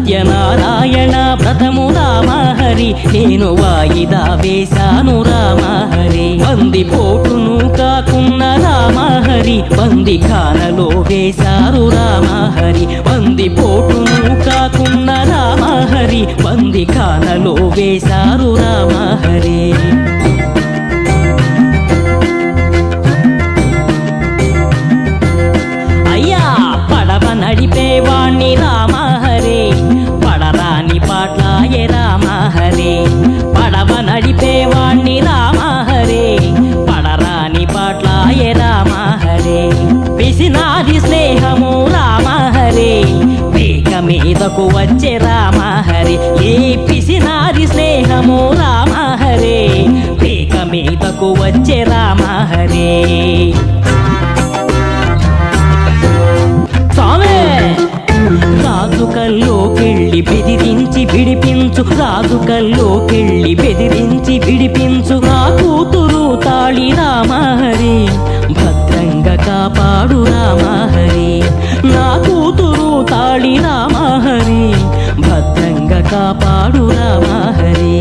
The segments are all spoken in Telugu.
సత్యనారాయణ వ్రతము రామహరి నేను వాయిదా వేశాను రామహరి బంది పోటును కాకున్న రామహరి బంది ఖానలో వేశారు రామహరి బంది పోటును కాకున్న రామహరి బంది ఖానలో వేశారు రామహరి నడిపేవాణ్ణి రామహరే పడరాని పాట్లాయే రామహరే పడవ నడిపేవాణ్ణి రామహరే పడరాని పాట్లాయే రామహరే పిసినాది స్నేహము రామహరే పీక మీదకు వచ్చే రామహరే ఈ పిసినాది స్నేహము రామహరే పీక మీదకు వచ్చే రామహరే రాజు కల్లోకెళ్ళి బెదిరించి విడిపించు రాజు కల్లోకెళ్ళి బెదిరించి విడిపించు నా కూతురు తాళి రామహరి భద్రంగా కాపాడు రామహరి నా కూతురు తాళి రామహరి భద్రంగా కాపాడు రామహరి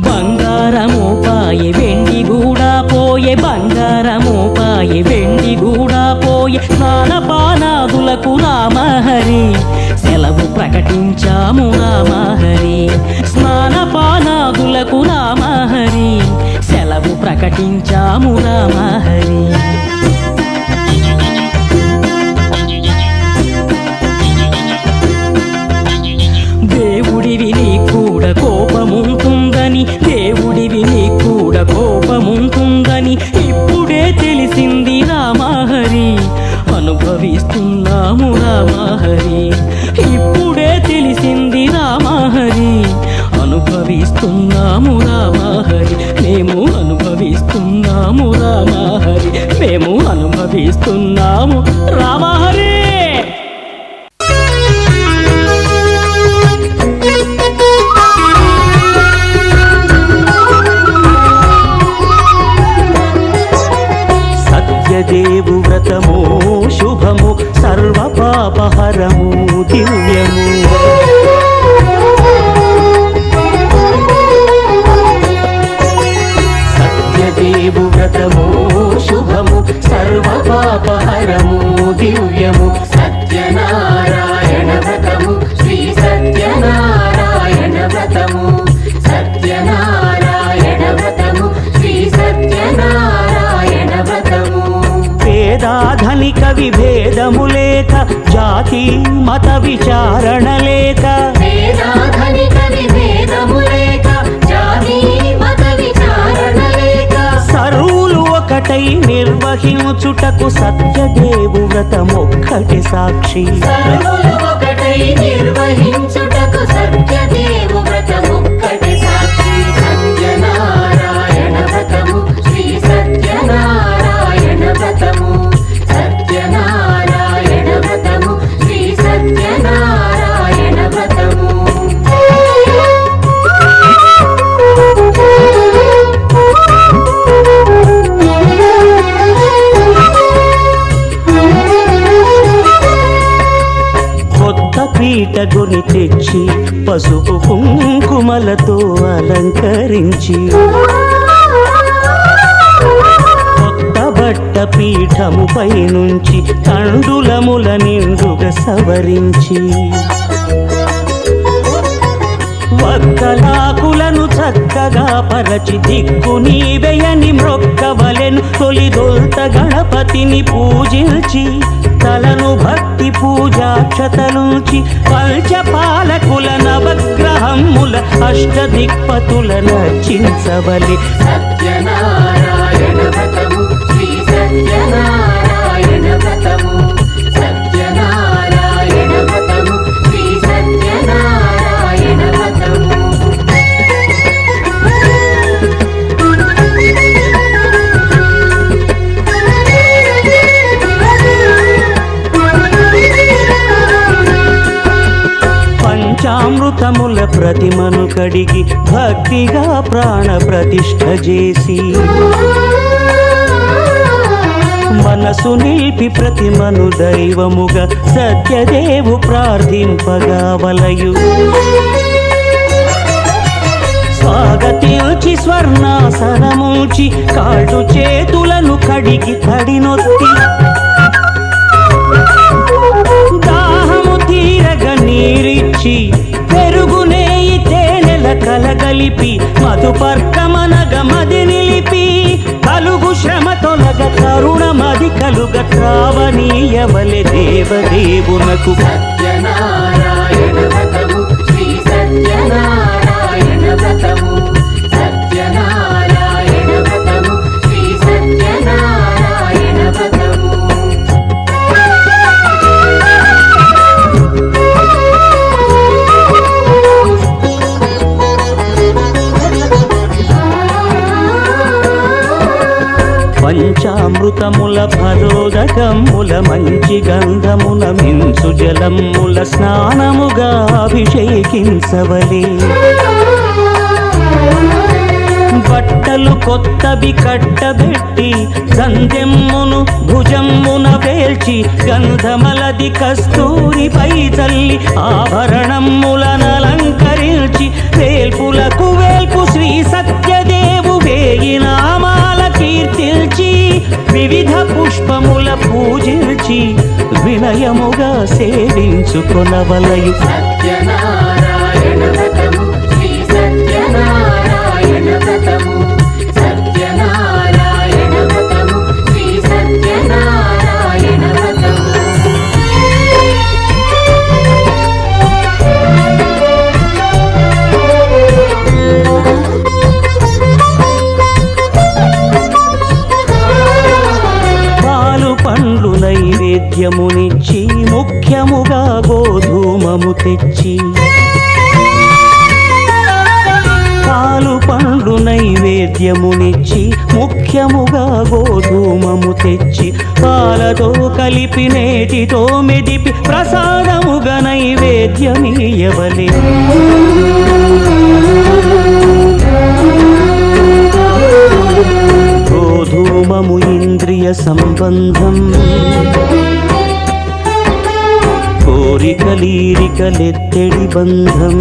బంగారము పాయే వెండి కూడా పోయే బంగారము పాయే వెండి కూడా పోయే స్నానపానాదులకు రామహరి సెలవు ప్రకటించాము రామహరి స్నానపానాదులకు రామహరి సెలవు ప్రకటించాము రామహరి దేవుడివి నీ కూడా కోపముంటుందని దేవుడివి నీ కూడా కోపముంటుందని ఇప్పుడే తెలిసింది రామహరి అనుభవిస్తున్నాము రామహరి ఇప్పుడే తెలిసింది రామహరి అనుభవిస్తున్నాము రామహరి మేము అనుభవిస్తున్నాము రామహరి మేము అనుభవిస్తున్నాము రామహరి సత్యదేవు వ్రతము శుభము సర్వ పాపహరము దివ్యము సత్యదేవు వ్రతము శుభము సర్వ పాపహరము దివ్యము సత్యనారాయణ వ్రతము శ్రీ సత్యనారాయణ వ్రతము సత్యనారాయణ వ్రతము శ్రీ సత్యనారాయణ వ్రతము పేదాధనిక విభేదము లేక జాతి మత విచారణ లేక పేదాధనిక విభేదము లేక జాతి మత విచారణ లేక సర్వులు ఒకటై నిర్వహించుటకు సత్యదేవు వ్రతమొక్కటి సాక్షి సర్వులు ఒకటై నిర్వహించుటకు సత్యదేవు వ్రతమొక్కటి సాక్షి సత్యనారాయణ వ్రతము శ్రీ సత్యనారాయణ వ్రతము సత్యనారాయణ వ్రతము శ్రీ సత్యనారాయణ వ్రతము కొత్త పీటగుని తెచ్చి పసుపు కుంకుమలతో అలంకరించి కొత్త బట్ట పీఠముపై నుంచి తండులముల నిండుగా సవరించి వక్కలాకులను చక్కగా పరచి దిక్కు నీవెయని మ్రొక్కవలెను తొలిదొల్త గణపతిని పూజించి తలను భక్తి పూజాక్షతలుంచి పంచపాలకుల నవగ్రహముల అష్టదిక్పతుల నర్చించవలె సత్యనారాయణ వ్రతము శ్రీ సత్యనారాయణ వ్రతము సత్యనారాయణ వ్రతము శ్రీ సత్యనారాయణ వ్రతము పంచామృతముల ప్రతిమను కడిగి భక్తిగా ప్రాణ ప్రతిష్ఠ చేసి మనసు నిలిపి ప్రతిమను దైవముగా సత్యదేవు ప్రార్థింపగా వలయు. స్వాగతించి స్వర్ణాసనముంచి కాళ్ళు చేతులను కడిగి తడినొత్తి దాహము తీరగ నీరిచ్చి పెరుగు నేయి తేనెల కలగలిపి మధుపర్కమనగ మది నిలిపి కలుగు శ్రమ తొలగ కరుణమది కలుగ త్రావనీయవలె దేవదేవునకు. సత్యనారాయణ వ్రతము శ్రీ సత్యనారాయణ వ్రతము సత్యనారాయణ వ్రతము శ్రీ సత్యనారాయణ వ్రతము. పంచామృతముల ఫలోదకముల మంచి గంధమున మించు జలముల స్నానముగా అభిషేకించవలే. బట్టలు కొత్తవి కట్టబెట్టి గంధెమ్మును భుజమ్మున వేల్చి గంధమలది కస్తూరిపై చల్లి ఆభరణములనలంకరించి వేల్పులకు వేల్పు శ్రీ సత్యదేవు వేయి నామాల కీర్తిల్చి వివిధ పుష్పముల పూజించి వినయముగా సేవించుకొనవలయు. సత్యనారాయణ వ్రతము శ్రీ సత్యనారాయణ వ్రతము సత్యనారాయణ వ్రతము శ్రీ సత్యనారాయణ వ్రతము. పాలు పండ్లు నైవేద్యమునిచ్చి ముఖ్యముగా గోధూమము తెచ్చి పాలు పండ్లు నైవేద్యమునిచ్చి ముఖ్యముగా గోధూమము తెచ్చి పాలతో కలిపి నేతితో మెదిపి ప్రసాదముగా నైవేద్యమీయవలే. గోధూమము ఇంద్రియ సంబంధం కోరికలీరికలెత్తడి బంధం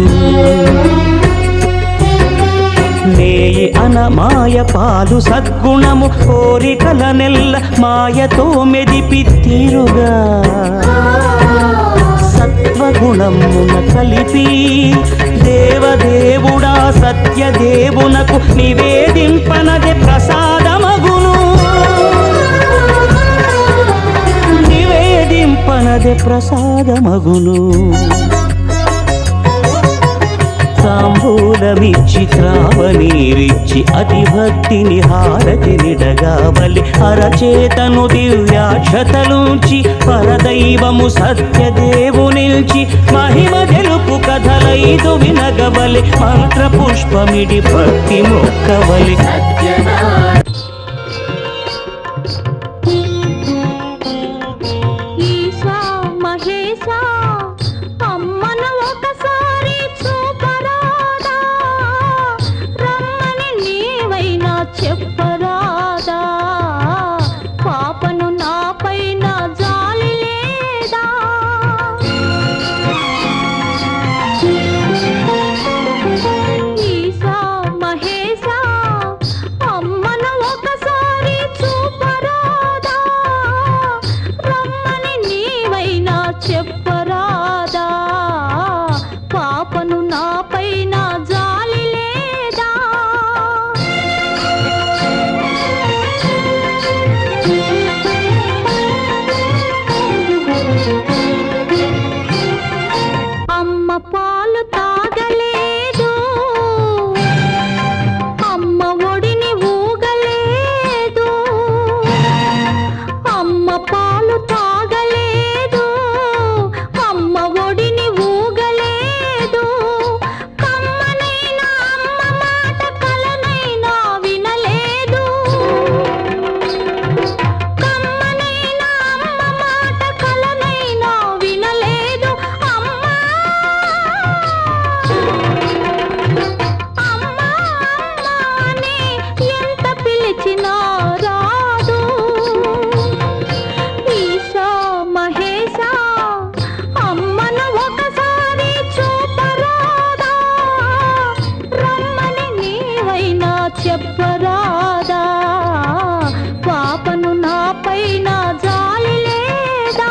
నేయి అనమాయ పాలు సద్గుణము కోరికల నెల్ల మాయతో మెదిపి తీరుగా సత్వగుణమున కలిపి దేవదేవుడా సత్యదేవునకు నివేదింపనదే ప్రసాదమగును. నివేదింపనదే ప్రసాదమగును. తాంబూలమిచ్చి త్రావనీరిచ్చి అతి భక్తిని హారతినిడగావలి అరచేతను దివ్యాక్షతలుంచి పరదైవము సత్యదేవు నిల్చి మహిమ తెలుపు కథలైదు వినగవలి మంత్ర పుష్పమిడి భక్తి మొక్కవలి. ఈశా మహేశా అమ్మను ఒకసారి చూపరాదా, రమ్మని నీవైనా చెప్పరాదా, పాపను నాపైన జాలి లేదా. ఈశా మహేశా అమ్మను చెప్పరాదా పాపను నాపైన జాలి లేదా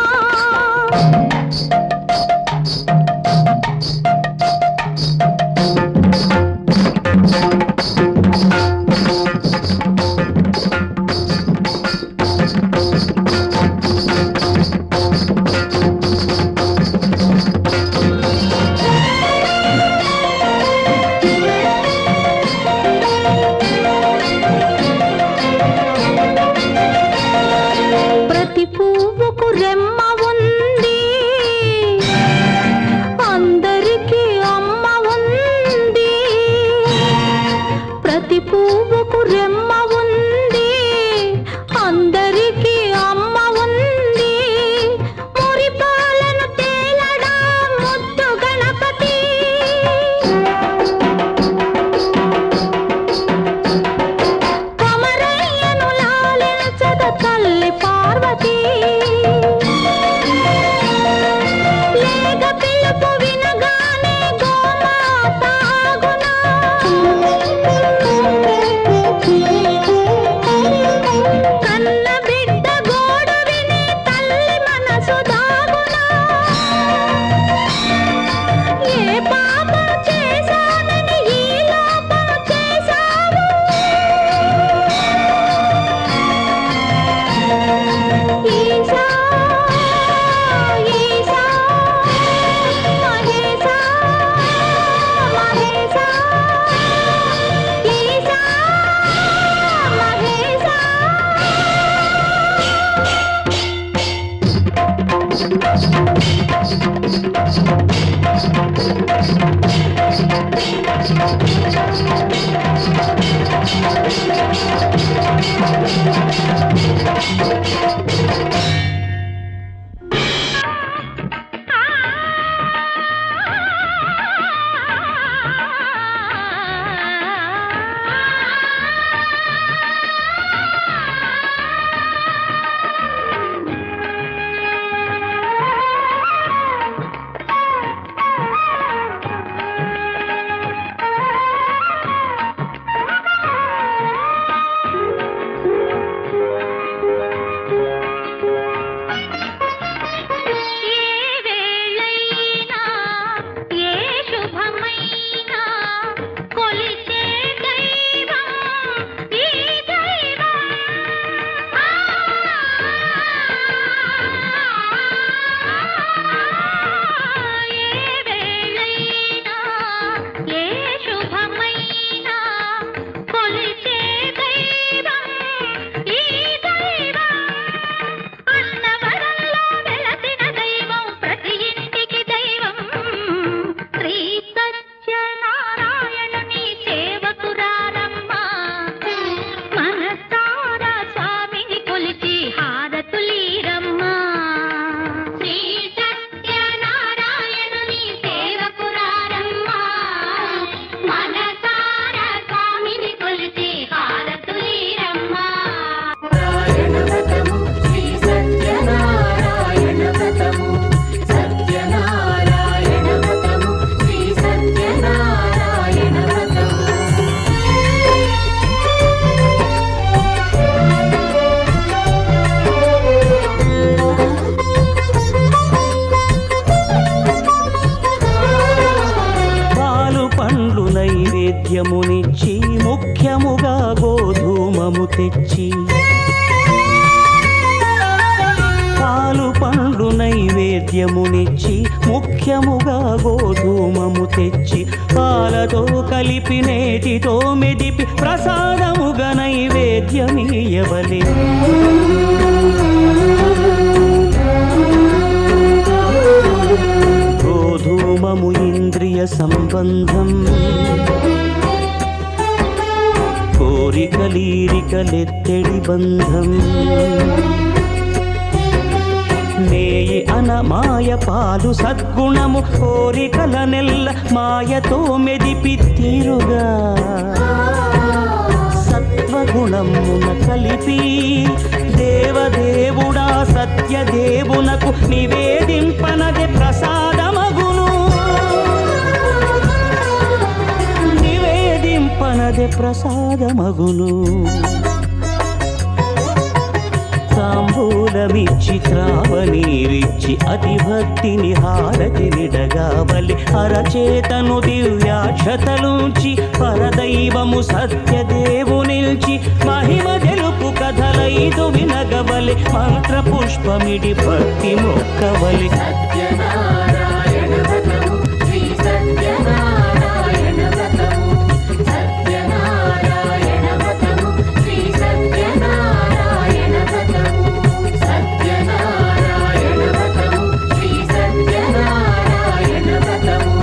ప్రతి పువ్వుకు రెమ్మ ఉంది అందరికీ అమ్మ ఉంది ప్రతి పువ్వుకు రెమ్మ ఉంది అందరికీ అమ్మ ఉంది మురిపాలను తేలడా ముద్దు గణపతి కొమరయ్యను లాలించద తల్లి పార్వతి లేగ పిలుపు వినగానే గోమాత ఆగునా కన్న బిడ్డ గోడు విని తల్లి మనసు దాగునా ఏ పాపం చేశానని ఈ లోపం చేశావు ఈశా ఈశా మహేశా మహేశా ఈశా మహేశా నైవేద్యమునిచ్చి ముఖ్యముగా గోధూమము తెచ్చి పాలు పండ్లు నైవేద్యమునిచ్చి ముఖ్యముగా గోధూమము తెచ్చి పాలతో కలిపి నేతితో మెదిపి ప్రసాదముగా నైవేద్యమీయవలె గోధూమము ఇంద్రియ సంబంధం కోరికలీరికలెత్తడి బంధం నేయి అనమాయ పాలు సద్గుణము కోరికల నెల్ల మాయతో మెదిపి తీరుగా సత్వగుణమున కలిపి దేవదేవుడా సత్యదేవునకు నివేదింపనదే ప్రసాదమగును నివేదింపనదే ప్రసాదమగును. తాంబూలమిచ్చి త్రావనీరిచ్చి అతి భక్తిని హారతినిడగావలి అరచేతను దివ్యాక్షతలుంచి పరదైవము సత్యదేవు నిల్చి మహిమ తెలుపు కథలైదు వినగవలి మంత్ర పుష్పమిడి భక్తి మొక్కవలి. సత్యనారాయణ వ్రతము శ్రీ సత్యనారాయణ వ్రతము సత్యనారాయణ వ్రతము శ్రీ సత్యనారాయణ వ్రతము సత్యనారాయణ వ్రతము శ్రీ సత్యనారాయణ వ్రతము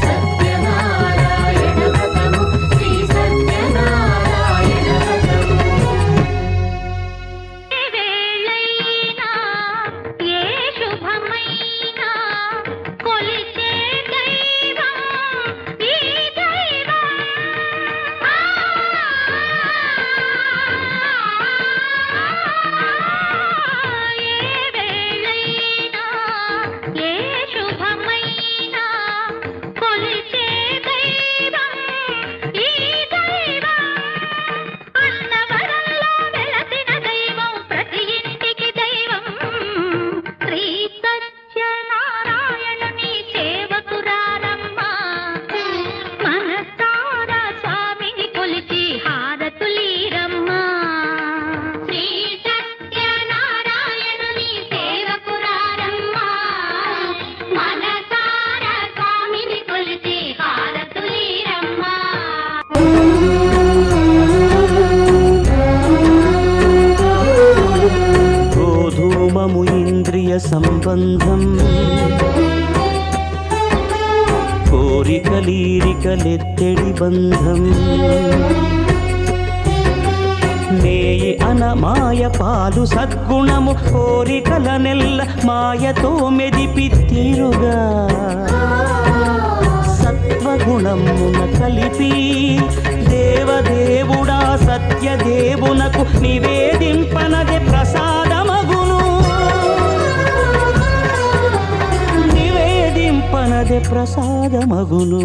సత్యనారాయణ వ్రతము శ్రీ సత్యనారాయణ వ్రతము. వేళైనా ఏ శుభమైనా కొలిచే దైవం ఈ దైవం. ఏ వేళైనా ఏ శుభమైనా కొలిచే దైవం ఈ దైవం. అన్నవరంలో వెలసిన దైవం ప్రతి ఇంటికి దైవం. శ్రీ సత్యనారాయణుని సేవకురారమ్మా మనసారా స్వామిని కొలిచి హారతులీరమ్మా. శ్రీ సత్యనారాయణుని సేవకురారమ్మా మనసారా స్వామిని కొలిచి హారతులీరమ్మా. గోధూమము ఇంద్రియ సంబంధం కోరికలీరికలెత్తడి బంధం. నేయి అనమాయ పాలు సద్గుణము కోరికల నెల్ల మాయతో మెదిపి తీరుగా సత్వగుణమున కలిపి దేవదేవుడా సత్యదేవునకు నివేదింపనదే ప్రసాదమగును. నివేదింపనదే ప్రసాదమగును.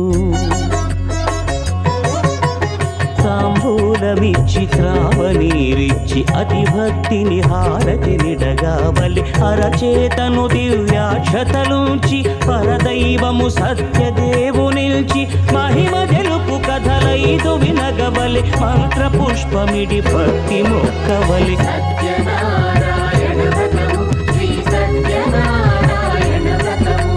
తాంబూలమిచ్చి త్రావనీరిచ్చి అతి భక్తిని హారతినిడగావలి అరచేతను దివ్యాక్షతలుంచి పరదైవము సత్యదేవు నిల్చి మహిమ తెలుపు కథలైదు వినగవలి మంత్ర పుష్పమిడి భక్తి మొక్కవలి. సత్యనారాయణ వ్రతము శ్రీ సత్యనారాయణ వ్రతము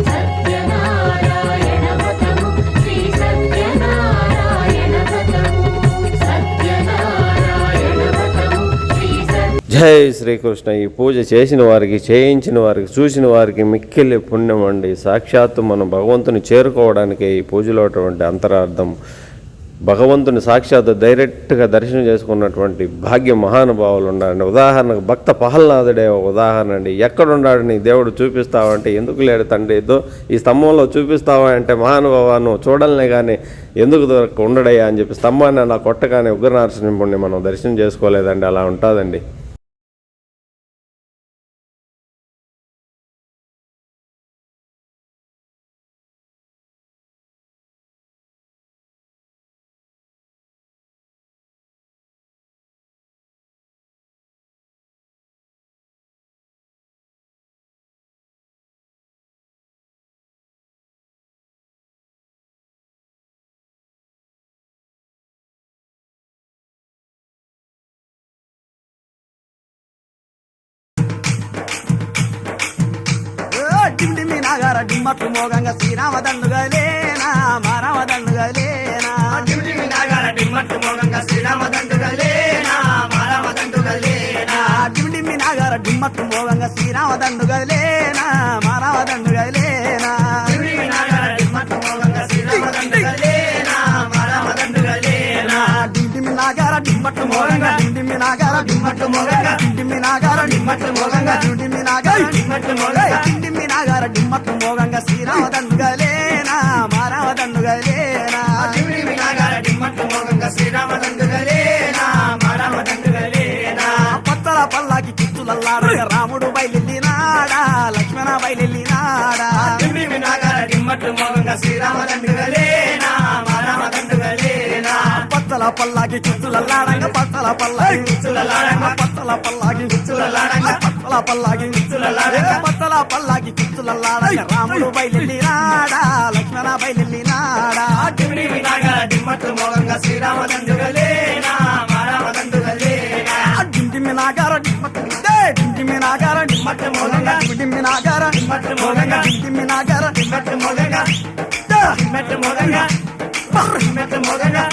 సత్యనారాయణ వ్రతము శ్రీ సత్యనారాయణ వ్రతము సత్యనారాయణ వ్రతము శ్రీ జై శ్రీకృష్ణ. ఈ పూజ చేసిన వారికి, చేయించిన వారికి, చూసిన వారికి మిక్కిలి పుణ్యం అండి. సాక్షాత్తు మనం భగవంతుని చేరుకోవడానికే ఈ పూజలో అటువంటి అంతరార్థం. భగవంతుని సాక్షాత్తు డైరెక్ట్గా దర్శనం చేసుకున్నటువంటి భాగ్య మహానుభావులు ఉండాలండి. ఉదాహరణకు భక్త ప్రహ్లాదుడే ఒక ఉదాహరణ అండి. ఎక్కడున్నాడు నీ దేవుడు చూపిస్తావా అంటే, ఎందుకు లేడు తండ్రి, ఏదో ఈ స్తంభంలో చూపిస్తావా అంటే, మహానుభావాన్ని చూడలనే కానీ ఎందుకు ఉండడయ్యా అని చెప్పి స్తంభాన్ని అలా కొట్టగానే ఉగ్రనరసింహుడిని మనం దర్శనం చేసుకోలేదండి. అలా ఉంటుందండి. ಡಿಮ್ಡಿಮ್ಮಿ ನಾಗಾರ ಡಿಮ್ಮಟ್ಟು ಮೋಗಂಗ ಶ್ರೀರಾಮ ದಂಡುಗಲೇನಾ ಮಾರಾಮ ದಂಡುಗಲೇನಾ ಡಿಮ್ಡಿಮ್ಮಿ ನಾಗಾರ ಡಿಮ್ಮಟ್ಟು ಮೋಗಂಗ ಶ್ರೀರಾಮ ದಂಡುಗಲೇನಾ ಮಾರಾಮ ದಂಡುಗಲೇನಾ ಡಿಮ್ಡಿಮ್ಮಿ ನಾಗಾರ ಡಿಮ್ಮಟ್ಟು ಮೋಗಂಗ ಶ್ರೀರಾಮ ದಂಡುಗಲೇನಾ ಮಾರಾಮ ದಂಡುಗಲೇನಾ ಡಿಮ್ಡಿಮ್ಮಿ ನಾಗಾರ ಡಿಮ್ಮಟ್ಟು ಮೋಗಂಗ ಶ್ರೀರಾಮ ದಂಡುಗಲೇನಾ ಮಾರಾಮ ದಂಡುಗಲೇನಾ ಡಿಮ್ಡಿಮ್ಮಿ ನಾಗಾರ ಡಿಮ್ಮಟ್ಟು ಮೋಗಂಗ ಡಿಮ್ಡಿಮ್ಮಿ ನಾಗಾರ ಡಿಮ್ಮಟ್ಟು ಮೋಗಂಗ ಡಿಮ್ಡಿಮ್ಮಿ ನಾಗಾರ ಡಿಮ್ಮಟ್ಟು ಮೋಗಂಗ ಡಿಮ್ಡಿಮ್ಮಿ ನಾಗಾರ ಡಿಮ್ಮಟ್ಟು ಮೋಗಂಗ ಡಿಮ್ಡಿಮ್ಮಿ ನಾಗಾರ ಡಿಮ್ಮಟ್ಟು ಮೋಗಂಗ ಶ್ರೀರಾಮ ದಂಡುಗಲೇನಾ ಮಾರಾಮ ದಂಡುಗಲೇನಾ ಡಿಮ್ಡಿಮ್ಮಿ ನಾಗಾರ ಡಿಮ್ಮಟ್ಟು ಮೋಗಂಗ శ్రీరామ దండుగలేనా మారమ దండుగలేనా పత్తల పల్లాకి కిచ్చులల్లాడగా రాముడు బయలెల్లినాడా లక్ష్మణ బయలెల్లినాడా డిమ్డిమి నాగార డిమ్మట్టు మోగంగా శ్రీరామ దండుగలేనా మారమ దండుగలేనా పత్తల పల్లాకి చుచ్చులల్లాడంగా పచ్చల పల్లాకి చుచ్చులల్లాడంగా పచ్చల పల్లాకి చుచ్చులల్లాడంగా పచ్చల పల్లాకి చుచ్చులల్లాడంగా పచ్చల పల్లాకి చుచ్చులల్లాడంగా రాముడు బయలుదేరాడా లక్ష్మణ బయలుదేరాడా టిమిడి వినాగర టిమ్మట్టు మోగంగా శ్రీరామదండుగలేనా మారామదండుగలేనా డిండిమి నాగార డిండిమి నాగార టిమ్మట్టు మోగంగా డిండిమి నాగార టిమ్మట్టు మోగంగా డిండిమి నాగార టిమ్మట్టు మోగంగా టిమ్మట్టు మోగంగా టిమ్మట్టు మోగంగా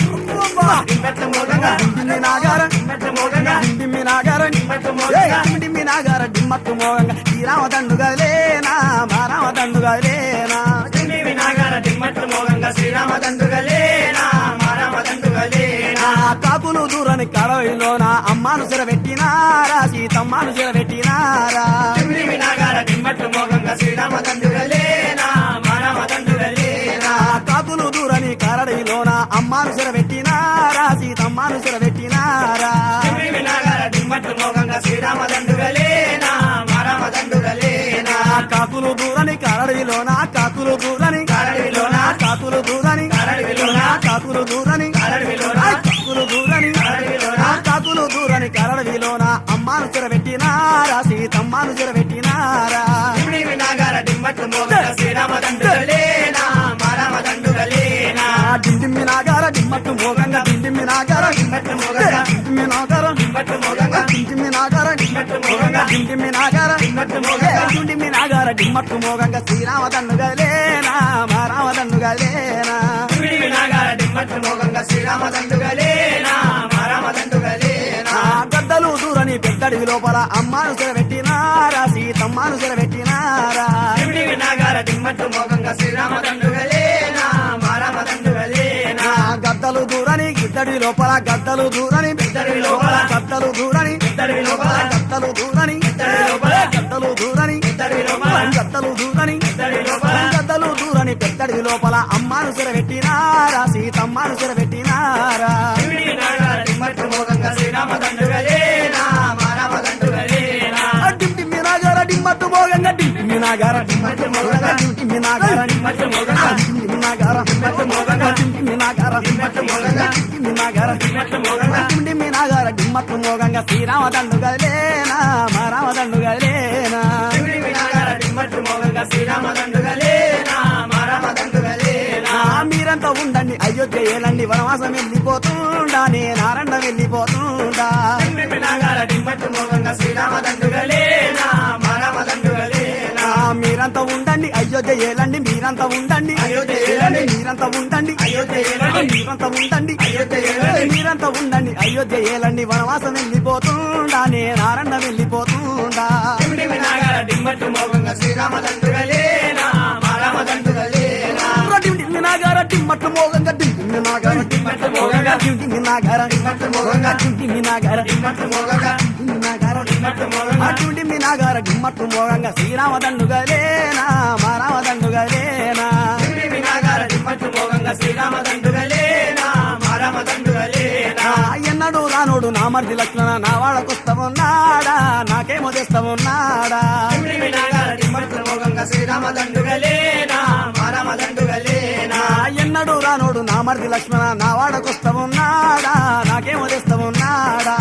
టిమ్మట్టు మోగంగా డిండిమి నాగార టిమ్మట్టు మోగంగా డిండిమి నాగార టిమ్మట్టు మోగంగా డిండిమి నాగార డిమ్మట్టు మోగంగా శ్రీరామదండుగలేనా మారామదండుగలేనా టిమిడి వినాగర టిమ్మట్టు మోగంగా శ్రీరామదండుగలేనా మారామదండుగలేనా కాకులు దూరని కడవిలోన అమ్మాను సిరబెట్టినారా సీతమ్మను సిరబెట్టినారా టిమిడి వినాగర టిమ్మట్టు మోగంగా శ్రీరామదండుగలేనా మారామదండుగలేనా కాకులు దూరని కరడిలోన అమ్మాను సిరబెట్టినారా సీతమ్మను సిరబెట్టినారా టిమిడి వినాగర టిమ్మట్టు మోగంగా శ్రీరామదండుగలేనా మారామదండుగలేనా కాకులు దూరని కరడిలోన కాకులు దూరని కరడిలోన కాకులు దూరని కరడిలోన కాకులు దూరని కరడిలోన కాకులు దూరని కరడిలోన కాకులు దూరని కరడిలోన అమ్మాను సిరబెట్టినారా సీతమ్మను సిరబెట్టినారా టిమిడి వినాగర టిమ్మట్టు మోగంగా శ్రీరామదండుగలేనా మారామదండుగలేనా డిండిమి నాగార డిమ్మట్టు మోగంగా డిండిమి నాగార టిమ్మట్టు మోగంగా డిండిమి నాగార టిమ్మట్టు మోగంగా డిండిమి నాగార టిమ్మట్టు మోగంగా డిండిమి నాగార టిమ్మట్టు మోగంగా డిండిమి నాగార డిమ్మట్టు మోగంగా శ్రీరామదండుగలేనా మారామదండుగలేనా టిమిడి వినాగర టిమ్మట్టు మోగంగా శ్రీరామదండుగలేనా మారామదండుగలేనా గద్దలు దూరని పెద్దడివి లోపల అమ్మాను సిరబెట్టినారా సీతమ్మను సిరబెట్టినారా టిమిడి వినాగర టిమ్మట్టు మోగంగా శ్రీరామదండుగలేనా మారామదండుగలేనా గద్దలు దూరని గిద్దడి లోపల గద్దలు దూరని పెద్దడివి లోపల గద్దలు దూరని పెద్దడివి లోపల గద్దలు దూరని పెద్దడివి లోపల గద్దలు దూరని పెద్దడివి లోపల గద్దలు దూరని పెద్దడివి లోపల గద్దలు దూరని పెద్దడి లోపల అమ్మాను సిరబెట్టినారా సీతమ్మను సిరబెట్టినారా టిమిడి వినాగర టిమ్మట్టు మోగంగా శ్రీరామదండుగలేనా మారామదండుగలేనా డిండిమి నాగార డిమ్మట్టు మోగంగా డిండిమి నాగార టిమ్మట్టు మోగంగా డిండిమి నాగార టిమ్మట్టు మోగంగా డిండిమి నాగార టిమ్మట్టు మోగంగా డిండిమి నాగార టిమ్మట్టు మోగంగా డిండిమి నాగార టిమ్మట్టు మోగంగా డిండిమి నాగార డిమ్మట్టు మోగంగా శ్రీరామదండుగలేనా మారామదండుగలేనా టిమిడి వినాగర టిమ్మట్టు మోగంగా శ్రీరామదండుగలేనా మారామదండుగలేనా మీరంతా ఉండండి అయోధ్య ఏలండి వనవాసం వెళ్ళిపోతుండా నేనారండ వెళ్ళిపోతుండా టిమిడి వినాగర టిమ్మట్టు మోగంగా శ్రీరామదండుగలేనా మారామదండుగలేనా మీరంతా ఉండండి అయోధ్య ఏలండి మీరంతా ఉండండి అయోధ్య ఏలండి. మీరంతా ఉండండి అయోధ్య ఏలండి. మీరంతా ఉండండి అయోధ్య ఏలండి. మీరంతా ఉండండి అయోధ్య ఏలండి వనవాసం వెళ్ళిపోతుండా నేనారండ వెళ్ళిపోతుండా టిమిడి వినాగర టిమ్మట్టు మోగంగా శ్రీరామదండుగలేనా మారామదండుగలేనా డిండి నాగార టిమ్మట్టు మోగంగా డిండి నాగార టిమ్మట్టు మోగంగా డిండి నాగార టిమ్మట్టు మోగంగా డిండి నాగార టిమ్మట్టు మోగంగా డిండి నాగార టిమ్మట్టు మోగంగా అటువంటి నాగార గిమ్మట్టు మోగంగా శ్రీరామదండుగలేనా మారామదండుగలేనా టిమిడి వినాగర టిమ్మట్టు మోగంగా శ్రీరామదండుగలేనా మారామదండుగలేనా ఎన్నడు రానుడు నా మరిది లక్ష్మణ నా వాళ్ళకొస్తామున్నాడా నాకేమో తెస్తామున్నాడా టిమిడి వినాగర టిమ్మట్టు మోగంగా శ్రీరామదండుగలేనా మారామదండుగలేనా ఎన్నడు రానుడు నా మరిది లక్ష్మణ నా వాడకొస్తామున్నాడా నాకేమో తెస్తామున్నాడా